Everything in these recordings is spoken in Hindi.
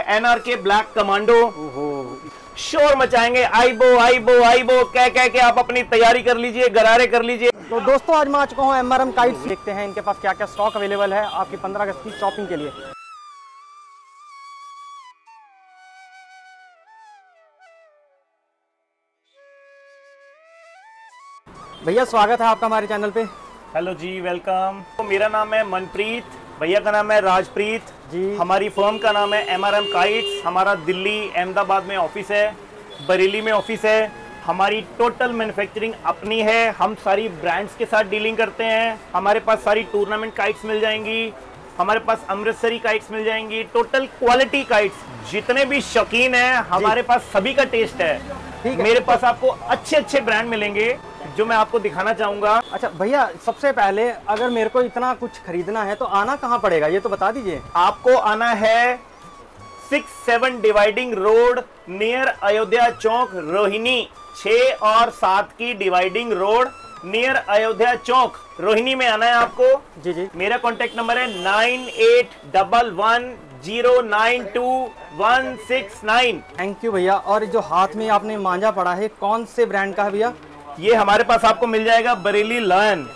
NRK black commando. शोर मचाएंगे, आइबो आइबो आइबो कह के आप अपनी तैयारी कर लीजिए, गरारे कर लीजिए। तो दोस्तों आज मैं आ चुका हूँ एमआरएम काइट्स। देखते हैं इनके पास क्या क्या स्टॉक अवेलेबल है आपकी 15 अगस्त की शॉपिंग के लिए। भैया स्वागत है आपका हमारे चैनल पे। हेलो जी, वेलकम। तो मेरा नाम है मनप्रीत, भैया का नाम है राजप्रीत जी। हमारी फर्म का नाम है एमआरएम काइट्स। हमारा दिल्ली, अहमदाबाद में ऑफिस है, बरेली में ऑफिस है। हमारी टोटल मैन्युफैक्चरिंग अपनी है। हम सारी ब्रांड्स के साथ डीलिंग करते हैं। हमारे पास सारी टूर्नामेंट काइट्स मिल जाएंगी, हमारे पास अमृतसरी काइट्स मिल जाएंगी। टोटल क्वालिटी काइट्स, जितने भी शौकीन हैं हमारे पास सभी का टेस्ट है। मेरे पास आपको अच्छे अच्छे ब्रांड मिलेंगे जो मैं आपको दिखाना चाहूंगा। अच्छा भैया, सबसे पहले अगर मेरे को इतना कुछ खरीदना है तो आना कहाँ पड़ेगा ये तो बता दीजिए। आपको आना है 6-7 डिवाइडिंग रोड नियर अयोध्या चौक, रोहिणी। 6 और 7 की डिवाइडिंग रोड नियर अयोध्या चौक, रोहिणी में आना है आपको। जी जी। मेरा कॉन्टेक्ट नंबर है 9811092169। थैंक यू भैया। और जो हाथ में आपने मांझा पड़ा है कौन से ब्रांड का है भैया? ये हमारे पास आपको मिल जाएगा बरेली लायन।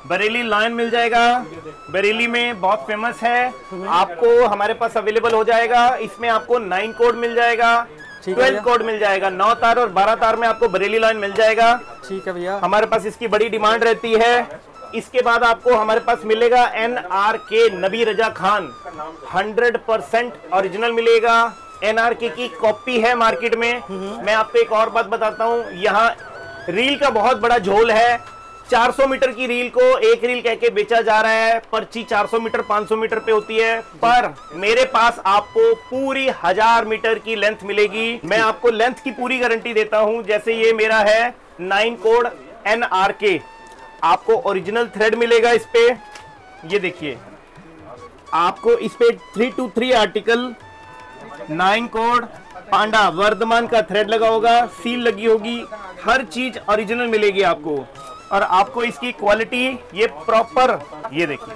बरेली लायन मिल जाएगा, बरेली में बहुत फेमस है। आपको हमारे पास अवेलेबल हो जाएगा। इसमें आपको 9 कोड मिल जाएगा, 12 कोड मिल जाएगा। 9 तार और 12 तार में आपको बरेली लाइन मिल जाएगा। ठीक है भैया। हमारे पास इसकी बड़ी डिमांड रहती है। इसके बाद आपको हमारे पास मिलेगा एनआरके नबी रजा खान, 100% ओरिजिनल मिलेगा। एनआरके की कॉपी है मार्केट में। मैं आपको एक और बात बताता हूँ, यहाँ रील का बहुत बड़ा झोल है। 400 मीटर की रील को 1 रील कह के बेचा जा रहा है। पर्ची 400 मीटर 500 मीटर पे होती है, पर मेरे पास आपको पूरी 1000 मीटर की लेंथ मिलेगी। मैं आपको लेंथ की पूरी गारंटी देता हूं। जैसे ये मेरा है 9 कोड एनआरके, आपको ओरिजिनल थ्रेड मिलेगा इस पे। ये देखिए, आपको इस पे 323 आर्टिकल 9 कोड पांडा वर्धमान का थ्रेड लगा होगा, सील लगी होगी, हर चीज ओरिजिनल मिलेगी आपको। और आपको इसकी क्वालिटी ये प्रॉपर, ये देखिए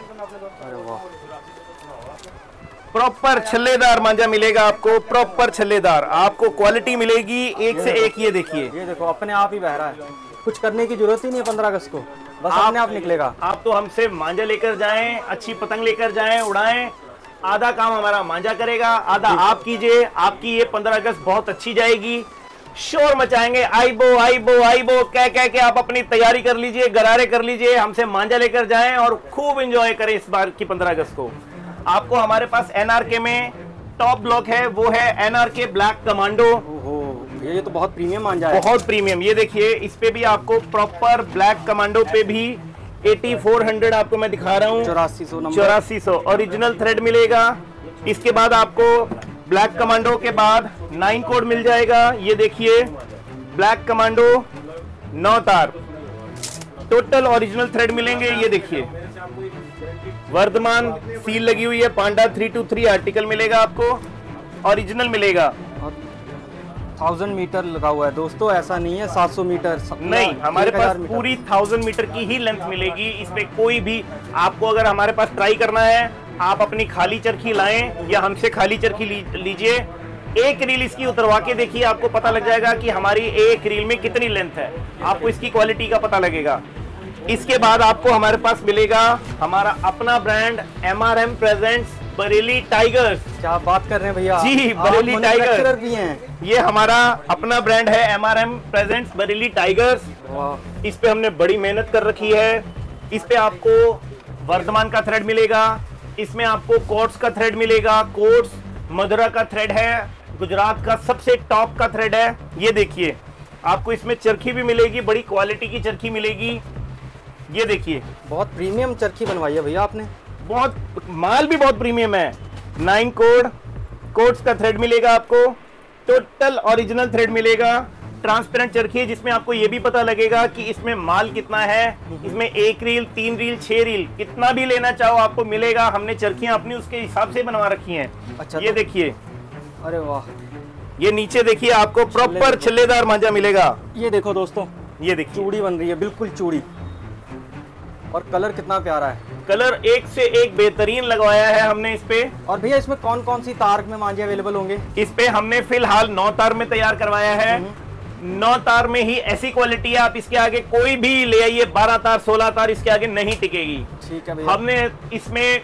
प्रॉपर छल्लेदार मांझा मिलेगा आपको। प्रॉपर छल्लेदार आपको क्वालिटी मिलेगी, एक से एक। ये देखिए, ये देखो अपने आप ही बह रहा है, कुछ करने की जरूरत ही नहीं है 15 अगस्त को, बस अपने आप निकलेगा। आप तो हमसे मांझा लेकर जाएं, अच्छी पतंग लेकर जाएं, उड़ाएं। आधा काम हमारा मांझा करेगा, आधा आप कीजिए। आपकी ये 15 अगस्त बहुत अच्छी जाएगी। शोर मचाएंगे, आइबो आइबो आइबो कह के आप अपनी तैयारी कर लीजिए, गरारे कर लीजिए। हमसे मांझा लेकर जाएं और खूब एंजॉय करें इस बार की 15 अगस्त को। आपको हमारे पास एनआरके में टॉप ब्लॉक है, वो है एनआरके ब्लैक कमांडो। ये तो बहुत प्रीमियम मांझा है, बहुत प्रीमियम। ये देखिए, इस पे भी आपको प्रॉपर ब्लैक कमांडो पे भी 8400 आपको मैं दिखा रहा हूँ, 8400 ओरिजिनल थ्रेड मिलेगा। इसके बाद आपको ब्लैक कमांडो के बाद 9 कोड मिल जाएगा। ये देखिए, ब्लैक कमांडो 9 तार टोटल ओरिजिनल थ्रेड मिलेंगे। ये देखिए, वर्धमान सील लगी हुई है, पांडा 323 आर्टिकल मिलेगा आपको, ओरिजिनल मिलेगा। 1000 मीटर लगा हुआ है दोस्तों, ऐसा नहीं है 700 मीटर नहीं, हमारे पास पूरी 1000 मीटर की ही लेंथ मिलेगी। इसमें कोई भी आपको अगर हमारे पास ट्राई करना है, आप अपनी खाली चरखी लाएं या हमसे खाली चरखी लीजिए। एक रील इसकी उतरवा के देखिए, आपको पता लग जाएगा कि हमारी एक रील में कितनी लेंथ है। आपको इसकी क्वालिटी का पता लगेगा। इसके बाद आपको हमारे पास मिलेगा हमारा अपना brand MRM presents Bareilly tigers. क्या बात कर रहे हैं भैया जी, बरेली टाइगर्स भी हैं। ये हमारा अपना ब्रांड है एमआरएम प्रेजेंट्स बरेली टाइगर्स। इस पे हमने बड़ी मेहनत कर रखी है। इस पे आपको वर्धमान का थ्रेड मिलेगा, इसमें आपको कोट्स का थ्रेड मिलेगा। कोट्स मदुरा का थ्रेड है, गुजरात का सबसे टॉप का थ्रेड है। ये देखिए, आपको इसमें चरखी भी मिलेगी, बड़ी क्वालिटी की चरखी मिलेगी। ये देखिए, बहुत प्रीमियम चरखी बनवाई है भैया आपने, बहुत माल भी बहुत प्रीमियम है। 9 कोड कोट्स का थ्रेड मिलेगा आपको, टोटल ओरिजिनल थ्रेड मिलेगा। ट्रांसपेरेंट चरखी है जिसमें आपको ये भी पता लगेगा कि इसमें माल कितना है। इसमें 1 रील 3 रील 6 रील कितना भी लेना चाहो आपको मिलेगा। हमने चरखियां अपनी उसके हिसाब से बनवा रखी हैं। अच्छा, ये देखिए, अरे वाह, ये नीचे देखिए, आपको प्रॉपर छल्लेदार मांझा मिलेगा। ये देखो दोस्तों, ये देखिए, चूड़ी बन रही है, बिल्कुल चूड़ी, और कलर कितना प्यारा है। कलर एक से एक बेहतरीन लगवाया है हमने इस पे। और भैया इसमें कौन कौन सी तार में मांझे अवेलेबल होंगे? इस पे हमने फिलहाल 9 तार में तैयार करवाया है। 9 तार में ही ऐसी क्वालिटी है, आप इसके आगे कोई भी ले आइए, 12 तार 16 तार इसके आगे नहीं टिकेगी। ठीक है भैया। हमने इसमें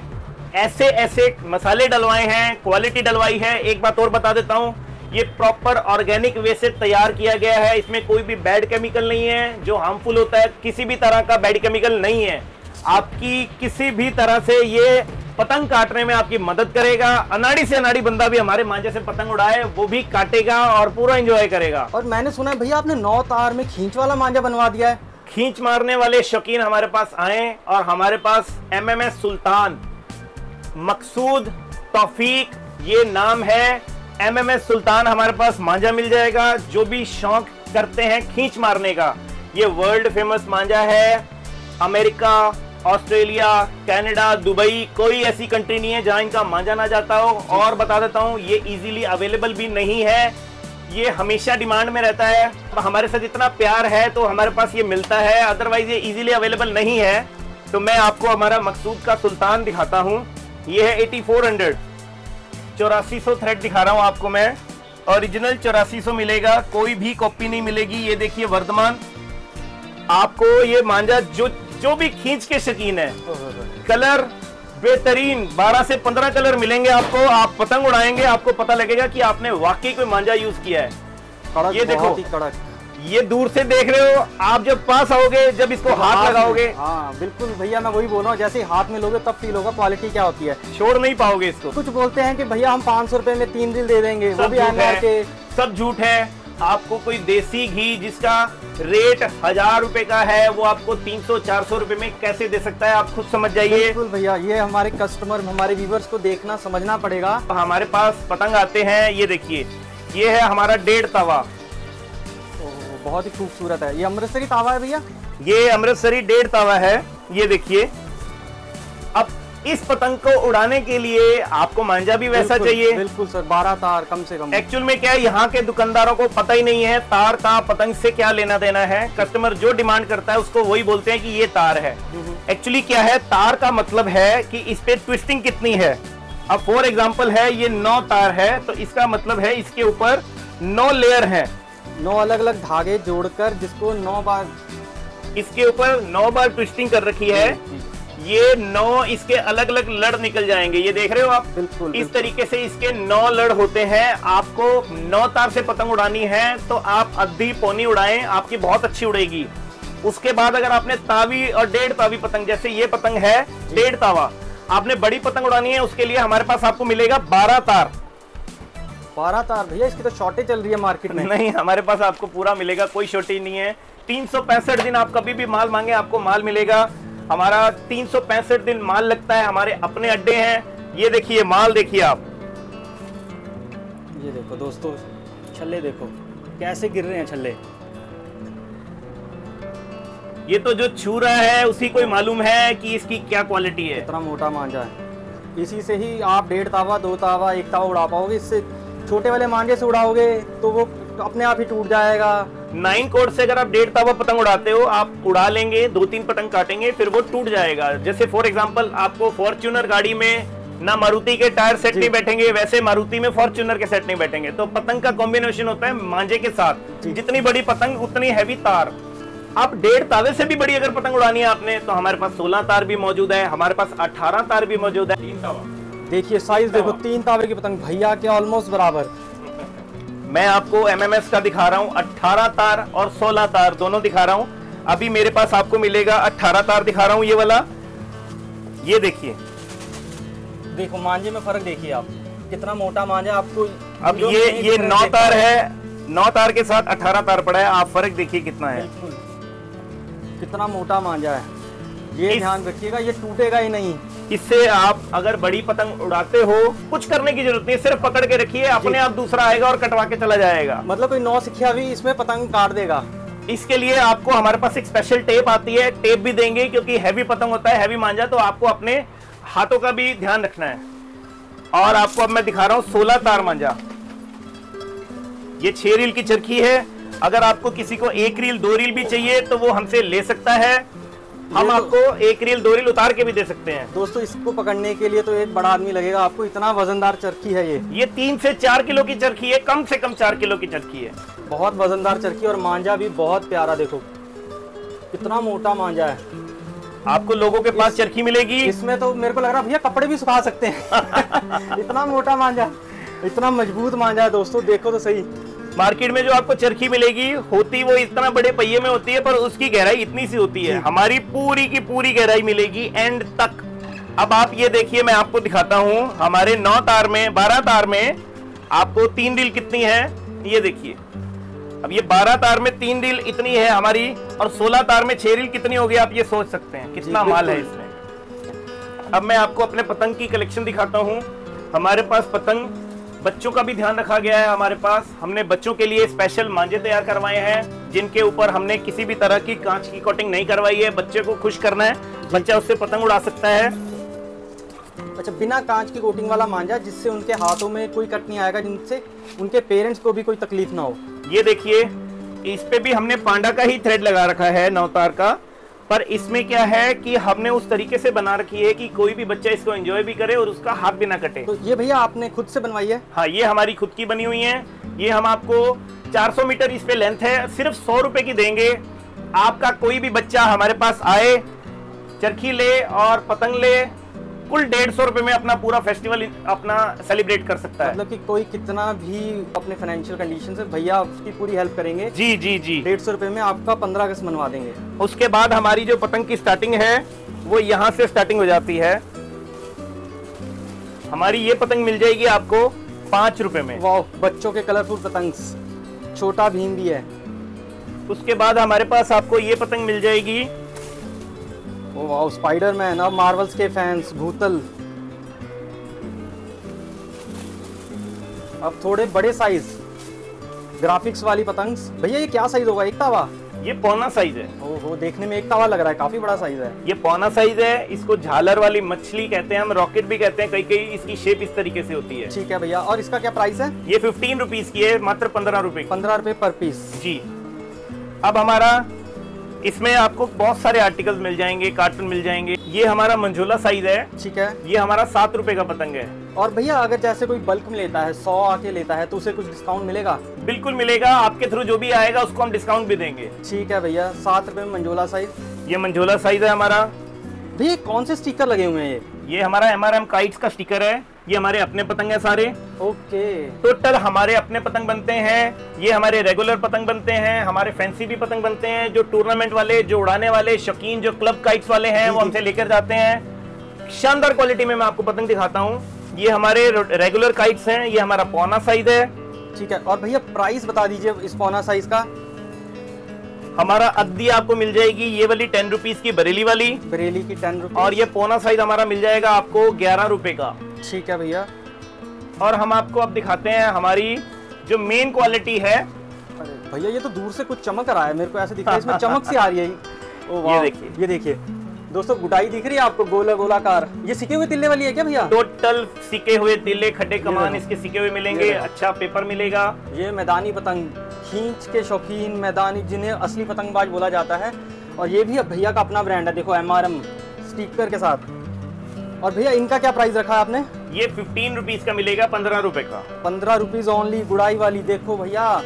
ऐसे ऐसे मसाले डलवाए हैं, क्वालिटी डलवाई है। एक बात और बता देता हूँ, ये प्रॉपर ऑर्गेनिक वे से तैयार किया गया है। इसमें कोई भी बैड केमिकल नहीं है जो हार्मफुल होता है, किसी भी तरह का बैड केमिकल नहीं है। आपकी किसी भी तरह से ये पतंग काटने में आपकी मदद करेगा। अनाड़ी से अनाड़ी बंदा भी हमारे मांझे से पतंग उड़ाए वो भी काटेगा और पूरा एंजॉय करेगा। और मैंने सुना है भैया आपने 9 तार में खींच वाला मांझा बनवा दिया है। खींच मारने वाले शौकीन हमारे पास आए और हमारे पास MMS सुल्तान, मकसूद, तौफीक ये नाम है। MMS सुल्तान हमारे पास मांझा मिल जाएगा। जो भी शौक करते हैं खींच मारने का, ये वर्ल्ड फेमस मांझा है। अमेरिका, ऑस्ट्रेलिया, कनाडा, दुबई, कोई ऐसी कंट्री नहीं है जहां इनका मांझा ना जाता हो। और बता देता हूं, ये इजीली अवेलेबल भी नहीं है, ये हमेशा डिमांड में रहता है। हमारे साथ इतना प्यार है तो हमारे पास ये मिलता है, अदरवाइज ये इजीली अवेलेबल नहीं है। तो मैं आपको हमारा मकसूद का सुल्तान दिखाता हूँ। ये है 8400, 8400 थ्रेड दिखा रहा हूँ आपको मैं। ओरिजिनल 8400 मिलेगा, कोई भी कॉपी नहीं मिलेगी। ये देखिए वर्धमान, आपको ये मांझा जो भी खींच के शकीन है, कलर बेहतरीन 12 से 15 कलर मिलेंगे आपको। आप पतंग उड़ाएंगे, आपको पता लगेगा कि आपने वाकई कोई मांझा यूज किया है। ये देखो, कड़क, ये दूर से देख रहे हो, आप जब पास आओगे, जब इसको हाथ लगाओगे, हाँ बिल्कुल भैया, मैं वही बोल रहा हूँ, जैसे ही हाथ में लोगे तब फील होगा क्वालिटी क्या होती है। छोड़ नहीं पाओगे इसको। कुछ बोलते हैं कि भैया हम 500 रुपए में 3 रील दे देंगे, वो भी NR के। सब झूठ है। आपको कोई देसी घी जिसका रेट 1000 रुपए का है, वो आपको 300-400 रुपए में कैसे दे सकता है, आप खुद समझ जाइए। बिल्कुल भैया, ये हमारे कस्टमर, हमारे व्यूवर्स को देखना समझना पड़ेगा। हमारे पास पतंग आते हैं, ये देखिए, ये है हमारा 1.5 तवा, बहुत ही खूबसूरत है। ये अमृतसरी तावा है भैया, ये अमृतसरी 1.5 तवा है। ये देखिए, अब इस पतंग को उड़ाने के लिए आपको मांझा भी वैसा चाहिए। बिल्कुल सर, 12 तार कम से कम। एक्चुअल में क्या है, यहाँ के दुकानदारों को पता ही नहीं है तार का पतंग से क्या लेना देना है। कस्टमर जो डिमांड करता है उसको वही बोलते हैं कि ये तार है। एक्चुअली क्या है, तार का मतलब है कि इस पे ट्विस्टिंग कितनी है। अब फॉर एग्जाम्पल है, ये 9 तार है, तो इसका मतलब है इसके ऊपर 9 लेयर है, 9 अलग अलग धागे जोड़कर जिसको 9 बार, इसके ऊपर 9 बार ट्विस्टिंग कर रखी है। ये 9 इसके अलग अलग लड़ निकल जाएंगे, ये देख रहे हो आप। बिल्कुल, इस तरीके से इसके 9 लड़ होते हैं। आपको 9 तार से पतंग उड़ानी है तो आप आधी पौनी उड़ाएं, आपकी बहुत अच्छी उड़ेगी। उसके बाद अगर आपने तावी और 1.5 तावी पतंग, जैसे ये पतंग है 1.5 तावा, आपने बड़ी पतंग उड़ानी है, उसके लिए हमारे पास आपको मिलेगा 12 तार। 12 तार भैया, इसकी तो शॉर्टेज चल रही है मार्केट में। नहीं, हमारे पास आपको पूरा मिलेगा, कोई शॉर्टेज नहीं है। 365 दिन आप कभी भी माल मांगे आपको माल मिलेगा। हमारा 365 दिन माल लगता है, हमारे अपने अड्डे हैं। ये देखिए माल, देखिए आप, ये देखो दोस्तों, छल्ले देखो कैसे गिर रहे हैं छल्ले। ये तो जो छू रहा है उसी को मालूम है कि इसकी क्या क्वालिटी है। इतना मोटा मांझा है, इसी से ही आप 1.5 तावा, 2 तावा, 1 तावा उड़ा पाओगे। इससे छोटे वाले मांझे से उड़ाओगे तो वो अपने आप ही टूट जाएगा। 9 कोड से अगर आप 1.5 तावा पतंग उड़ाते हो, आप उड़ा लेंगे, 2-3 पतंग काटेंगे, फिर वो टूट जाएगा। जैसे फॉर एग्जांपल, आपको फॉर्च्यूनर गाड़ी में ना मारुति के टायर सेट नहीं बैठेंगे, वैसे मारुति में फॉर्च्यूनर के सेट नहीं बैठेंगे। तो पतंग का कॉम्बिनेशन होता है मांझे के साथ। जितनी बड़ी पतंग उतनी हैवी तार। आप 1.5 तावे से भी बड़ी अगर पतंग उड़ानी है आपने, तो हमारे पास 16 तार भी मौजूद है, हमारे पास 18 तार भी मौजूद है। 3 तावा देखिए साइज देखो, 3 तावे की पतंग भैया के ऑलमोस्ट बराबर। मैं आपको MMS का दिखा रहा हूँ, 18 तार और 16 तार दोनों दिखा रहा हूँ। अभी मेरे पास आपको मिलेगा 18 तार दिखा रहा हूँ, ये वाला। ये देखिए, देखो मांझे में फर्क देखिए आप, कितना मोटा मांझा आपको। अब ये 9 तार है, 9 तार के साथ 18 तार पड़ा है, आप फर्क देखिए कितना है। कितना मोटा मांझा है, ये ध्यान रखिएगा, ये टूटेगा ही नहीं। इससे आप अगर बड़ी पतंग उड़ाते हो, कुछ करने की जरूरत नहीं, सिर्फ पकड़ के रखिए, अपने आप दूसरा आएगा और कटवा के चला जाएगा। मतलब कोई नौसिखिया भी इसमें पतंग काट देगा। इसके लिए आपको हमारे पास एक स्पेशल टेप आती है, टेप भी देंगे, क्योंकि हैवी पतंग होता है, हैवी मांझा, तो आपको अपने हाथों का भी ध्यान रखना है। और आपको अब मैं दिखा रहा हूँ 16 तार मांझा। ये 6 रील की चरखी है। अगर आपको किसी को 1 रील 2 रील भी चाहिए तो वो हमसे ले सकता है। हम आपको एक रील 2 रील उतार के भी दे सकते हैं। दोस्तों इसको पकड़ने के लिए तो एक बड़ा आदमी लगेगा आपको, इतना वजनदार चरखी है ये 3 से 4 किलो की चरखी है, कम से कम 4 किलो की चरखी है। बहुत वजनदार चरखी और मांझा भी बहुत प्यारा, देखो कितना मोटा मांझा है। आपको लोगों के पास चरखी मिलेगी, इसमें तो मेरे को लग रहा है भैया कपड़े भी सुखा सकते हैं इतना मोटा मांझा, इतना मजबूत मांझा है दोस्तों, देखो तो सही। मार्केट में जो आपको चरखी मिलेगी होती वो इतना बड़े पहिए में होती है, पर उसकी गहराई इतनी सी होती है। हमारी पूरी की पूरी गहराई मिलेगी एंड तक। अब आप ये देखिए, मैं आपको दिखाता हूं हमारे 9 तार में 12 तार में आपको 3 रील कितनी है, ये देखिए। अब ये 12 तार में 3 रील इतनी है हमारी, और 16 तार में 6 रील कितनी होगी, आप ये सोच सकते हैं कितना माल है इसमें। अब मैं आपको अपने पतंग की कलेक्शन दिखाता हूं। हमारे पास पतंग बच्चों का भी ध्यान रखा गया है। हमारे पास हमने बच्चों के लिए स्पेशल मांझे तैयार करवाए हैं, जिनके ऊपर हमने किसी भी तरह की कांच की कोटिंग नहीं करवाई है। बच्चे को खुश करना है, बच्चा उससे पतंग उड़ा सकता है। अच्छा, बिना कांच की कोटिंग वाला मांझा, जिससे उनके हाथों में कोई कट नहीं आएगा, जिनसे उनके पेरेंट्स को भी कोई तकलीफ ना हो। ये देखिए, इस पे भी हमने पांडा का ही थ्रेड लगा रखा है 9 तार का, पर इसमें क्या है कि हमने उस तरीके से बना रखी है कि कोई भी बच्चा इसको एंजॉय भी करे और उसका हाथ भी ना कटे। तो ये भैया आपने खुद से बनवाई है? हाँ, ये हमारी खुद की बनी हुई है। ये हम आपको 400 मीटर इस पे लेंथ है, सिर्फ 100 रुपए की देंगे। आपका कोई भी बच्चा हमारे पास आए, चरखी ले और पतंग ले, कुल 150 रुपए में अपना पूरा फेस्टिवल अपना सेलिब्रेट कर सकता है। मतलब कि कोई कितना भी अपने फाइनेंशियल कंडीशन से, भैया उसकी पूरी हेल्प करेंगे। जी जी जी। 150 रुपए में आपका 15 अगस्त मनवा देंगे। उसके बाद हमारी जो पतंग की स्टार्टिंग है वो यहाँ से स्टार्टिंग हो जाती है। हमारी ये पतंग मिल जाएगी आपको 5 रुपए में। वाह, बच्चों के कलरफुल पतंग, छोटा भीम भी है। उसके बाद हमारे पास आपको ये पतंग मिल जाएगी। ओ वाह, स्पाइडरमैन। अब मार्वल्स के फैंस, भूतल। अब थोड़े बड़े साइज ग्राफिक्स वाली पतंग। भैया ये क्या साइज होगा, एक तावा? ये पौना साइज है। ओहो, देखने में एक तावा लग रहा है, काफी बड़ा साइज है। ये पौना साइज है। इसको झालर वाली मछली कहते हैं, हम रॉकेट भी कहते हैं, कई कई इसकी शेप इस तरीके से होती है। ठीक है भैया, और इसका क्या प्राइस है? ये 15 रुपीज की है, मात्र 15 रुपए। 15 रुपए पर पीस जी। अब हमारा इसमें आपको बहुत सारे आर्टिकल्स मिल जाएंगे, कार्टून मिल जाएंगे। ये हमारा मंझोला साइज है। ठीक है। ये हमारा 7 रुपए का पतंग है। और भैया अगर जैसे कोई बल्क में लेता है, 100 आके लेता है, तो उसे कुछ डिस्काउंट मिलेगा? बिल्कुल मिलेगा, आपके थ्रू जो भी आएगा उसको हम डिस्काउंट भी देंगे। ठीक है भैया, 7 रुपए में मंझोला साइज। ये मंझोला साइज है हमारा। भैया कौन से स्टिकर लगे हुए हैं ये हमारा MRM काइट्स का स्टिकर है। ये हमारे अपने पतंग है सारे। ओके। टोटल हमारे अपने पतंग बनते हैं। ये हमारे रेगुलर पतंग बनते हैं, हमारे फैंसी भी पतंग बनते हैं। जो टूर्नामेंट वाले, जो उड़ाने वाले शौकीन, जो क्लब काइट्स वाले हैं, वो हमसे लेकर जाते हैं। शानदार क्वालिटी में मैं आपको पतंग दिखाता हूँ। ये हमारे रेगुलर काइट्स हैं। ये हमारा पौना साइज है। ठीक है। और भैया प्राइस बता दीजिए इस पौना साइज का। हमारा अद्दी आपको मिल जाएगी ये वाली 10 रुपीज की, बरेली वाली। बरेली की 10 रुपीज। और ये पौना साइज हमारा मिल जाएगा आपको 11 रुपए का। ठीक है भैया। और हम आपको अब दिखाते हैं हमारी जो मेन क्वालिटी है। अरे भैया ये तो दूर से कुछ चमक रहा है, मेरे को ऐसे दिख रहा है, इसमें चमक सी आ रही है। ओ वाह, ये देखिए, ये देखिए दोस्तों, गुटाई दिख रही है आपको, गोला गोलाकार। ये सिके हुए तिल्ले वाली है क्या भैया? टोटल सिके हुए तिल्ले, खड्डे कमान इसके सिके हुए मिलेंगे। अच्छा पेपर मिलेगा। ये मैदानी पतंग, खींच के शौकीन मैदानी, जिन्हें असली पतंगबाज बोला जाता है। और ये भी भैया का अपना ब्रांड है, देखो MRM स्टिकर के साथ। और भैया इनका क्या प्राइस रखा है आपने? ये 15 रुपीज का मिलेगा, 15 रुपए का। 15 रुपीज ओनली, गुड़ाई वाली। देखो भैया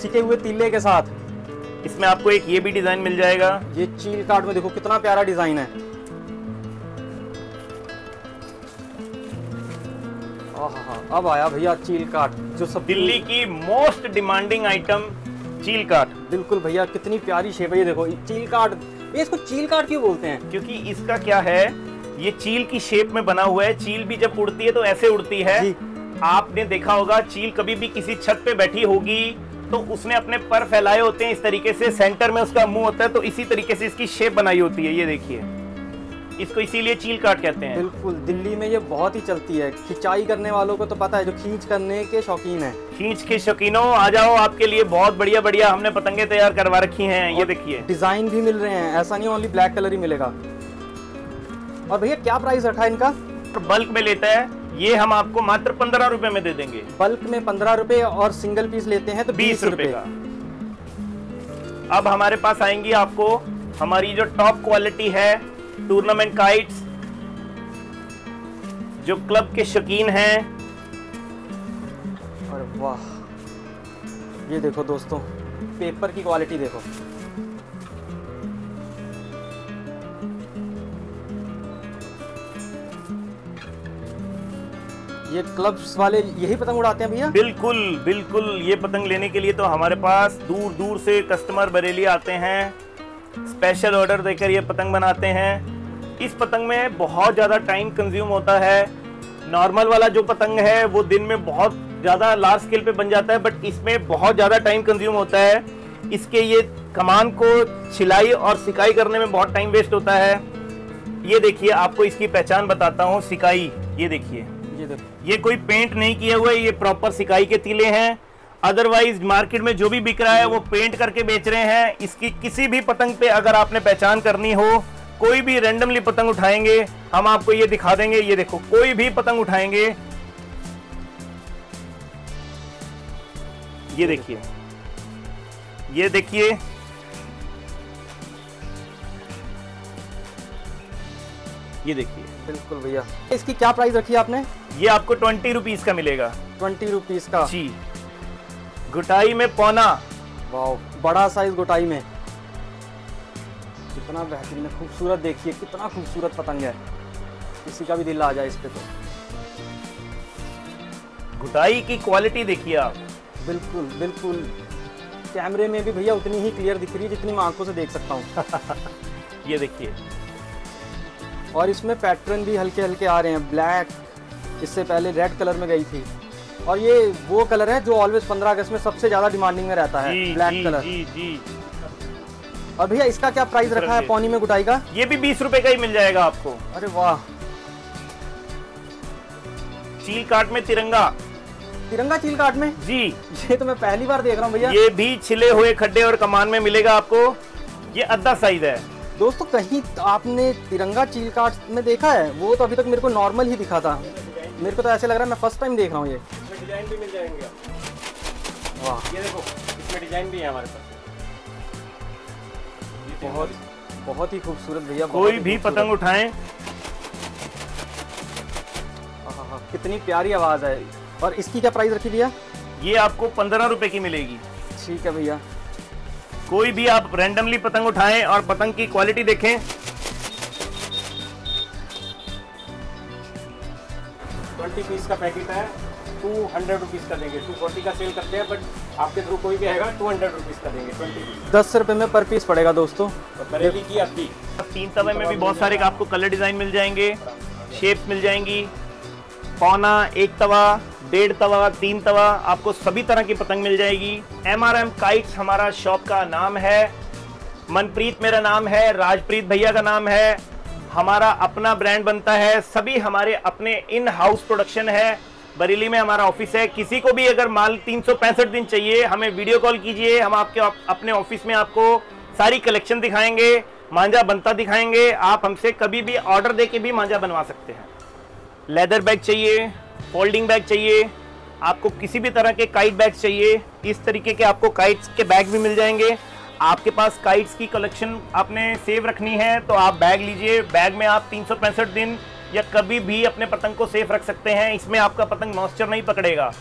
सिके हुए तिल्ले के साथ। इसमें आपको एक ये भी डिजाइन मिल जाएगा। ये चील कार्ड में देखो कितना प्यारा डिजाइन है। अब आया भैया चील कार्ड, जो सब दिल्ली की मोस्ट डिमांडिंग आइटम चील कार्ड। बिल्कुल भैया, कितनी प्यारी शेप है। ये देखो चील कार्ड। ये इसको चील कार्ड क्यों बोलते हैं? क्योंकि इसका क्या है, ये चील की शेप में बना हुआ है। चील भी जब उड़ती है तो ऐसे उड़ती है। आपने देखा होगा, चील कभी भी किसी छत पे बैठी होगी तो उसने अपने पर फैलाए होते हैं इस तरीके से, सेंटर में उसका मुंह होता है, तो इसी तरीके से इसकी शेप बनाई होती है। ये देखिए, इसको इसीलिए चील काट कहते हैं। बिल्कुल, दिल्ली में ये बहुत ही चलती है। खिंचाई करने वालों को तो पता है, जो खींच करने के शौकीन है। खींच के शौकीनों आ जाओ, आपके लिए बहुत बढ़िया बढ़िया हमने पतंगे तैयार करवा रखी हैं। ये देखिए, डिजाइन भी मिल रहे हैं, ऐसा नहीं ओनली ब्लैक कलर ही मिलेगा। और भैया क्या प्राइस रखा है इनका? बल्क में लेता है ये हम आपको मात्र 15 रुपए में दे देंगे। बल्क में 15 रुपए, और सिंगल पीस लेते हैं तो 20 रुपए का। अब हमारे पास आएंगी आपको हमारी जो टॉप क्वालिटी है टूर्नामेंट काइट्स, जो क्लब के शौकीन हैं। अरे वाह, ये देखो दोस्तों, पेपर की क्वालिटी देखो। ये क्लब्स वाले यही पतंग उड़ाते हैं भैया? बिल्कुल बिल्कुल, ये पतंग लेने के लिए तो हमारे पास दूर दूर से कस्टमर बरेली आते हैं, स्पेशल ऑर्डर देकर ये पतंग बनाते हैं। इस पतंग में बहुत ज़्यादा टाइम कंज्यूम होता है। नॉर्मल वाला जो पतंग है वो दिन में बहुत ज़्यादा लार्ज स्केल पे बन जाता है, बट इसमें बहुत ज़्यादा टाइम कंज्यूम होता है। इसके ये कमान को छिलाई और सिकाई करने में बहुत टाइम वेस्ट होता है। ये देखिए, आपको इसकी पहचान बताता हूँ, सिकाई। ये देखिए, ये कोई पेंट नहीं किया हुआ है, ये प्रॉपर सिकाई के तीले हैं। अदरवाइज मार्केट में जो भी बिक रहा है वो पेंट करके बेच रहे हैं। इसकी किसी भी पतंग पे अगर आपने पहचान करनी हो, कोई भी रैंडमली पतंग उठाएंगे, हम आपको ये दिखा देंगे। ये देखो, कोई भी पतंग उठाएंगे, ये देखिए, ये देखिए, ये देखिए। बिल्कुल भैया। इसकी क्या प्राइस रखी है आपने? ये आपको 20 रुपीज का मिलेगा। 20 रुपीज का जी। गुटाई में पौना। वाओ, बड़ा साइज गुटाई में, कितना बेहतरीन है, खूबसूरत। देखिए कितना खूबसूरत पतंग है, किसी का भी दिल आ जाए इस पे तो। गुटाई की क्वालिटी देखिए आप। बिल्कुल बिल्कुल, कैमरे में भी भैया उतनी ही क्लियर दिख रही है जितनी मैं आंखों से देख सकता हूँ। ये देखिए, और इसमें पैटर्न भी हल्के हल्के आ रहे हैं। ब्लैक, इससे पहले रेड कलर में गई थी, और ये वो कलर है जो ऑलवेज 15 अगस्त में सबसे ज्यादा डिमांडिंग में रहता है, ब्लैक कलर। जी। और भैया इसका क्या प्राइस रखा है पौनी में गुटाई का? ये भी 20 रुपए का ही मिल जाएगा आपको। अरे वाह, चील काट में तिरंगा। तिरंगा चील काट में? जी। ये तो मैं पहली बार देख रहा हूँ भैया। ये भी छिले हुए खड्डे और कमान में मिलेगा आपको। ये अद्धा साइज है दोस्तों। कहीं आपने तिरंगा चील काट में देखा है? वो तो अभी तक मेरे को नॉर्मल ही दिखा था। मेरे को तो ऐसे लग रहा है मैं फर्स्ट टाइम देख रहा हूँ। ये डिजाइन भी मिल जाएंगे। वाह, ये देखो, इसमें डिजाइन भी है हमारे पास। बहुत ही खूबसूरत भैया। कोई भी पतंग उठाएं। कितनी प्यारी आवाज है। और इसकी क्या प्राइस रखी भैया? ये आपको 15 रुपए की मिलेगी। ठीक है भैया। कोई भी आप रैंडमली पतंग उठाएं और पतंग की क्वालिटी देखें। 20 पीस का पैकेट है, 200 रुपीज़ का देंगे। 240 का सेल करते हैं, बट आपके थ्रू कोई भी आएगा 200 रुपीज़ का देंगे। 20 पीस 10 रुपए में पर पीस पड़ेगा दोस्तों। तो बरेली की अभी 3 तवे में भी बहुत सारे आपको कलर डिजाइन मिल जाएंगे, शेप्स मिल जाएंगी। पौना, 1 तवा, 1.5 तवा, 3 तवा, आपको सभी तरह की पतंग मिल जाएगी। MRM काइट्स हमारा शॉप का नाम है। मनप्रीत मेरा नाम है, राजप्रीत भैया का नाम है। हमारा अपना ब्रांड बनता है, सभी हमारे अपने इन हाउस प्रोडक्शन है। बरेली में हमारा ऑफिस है। किसी को भी अगर माल 365 दिन चाहिए, हमें वीडियो कॉल कीजिए। हम आपके अपने ऑफिस में आपको सारी कलेक्शन दिखाएंगे, मांझा बनता दिखाएंगे। आप हमसे कभी भी ऑर्डर देके भी मांझा बनवा सकते हैं। लेदर बैग चाहिए, फोल्डिंग बैग चाहिए, आपको किसी भी तरह के काइट बैग चाहिए, इस तरीके के आपको काइट्स के बैग भी मिल जाएंगे। आपके पास काइट्स की कलेक्शन आपने सेव रखनी है तो आप बैग लीजिए। बैग में आप 365 दिन या कभी भी अपने पतंग को सेफ रख सकते हैं। इसमें आपका पतंग मॉइस्चर नहीं पकड़ेगा।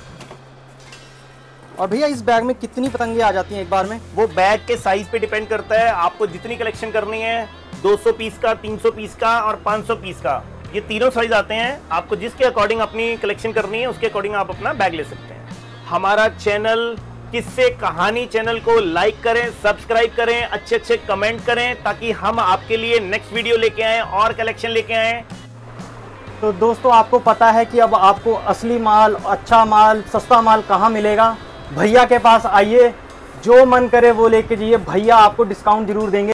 और भैया इस बैग में कितनी पतंगे आ जाती हैं एक बार में? वो बैग के साइज पे डिपेंड करता है। आपको जितनी कलेक्शन करनी है, 200 पीस का, 300 पीस का और 500 पीस का, ये तीनों साइज आते हैं। आपको जिसके अकॉर्डिंग अपनी कलेक्शन करनी है उसके अकॉर्डिंग आप अपना बैग ले सकते हैं। हमारा चैनल किस्से कहानी चैनल को लाइक करें, सब्सक्राइब करें, अच्छे अच्छे कमेंट करें, ताकि हम आपके लिए नेक्स्ट वीडियो लेके आएँ और कलेक्शन लेके आएँ। तो दोस्तों आपको पता है कि अब आपको असली माल, अच्छा माल, सस्ता माल कहाँ मिलेगा? भैया के पास आइए, जो मन करे वो लेके जाइए। भैया आपको डिस्काउंट जरूर देंगे।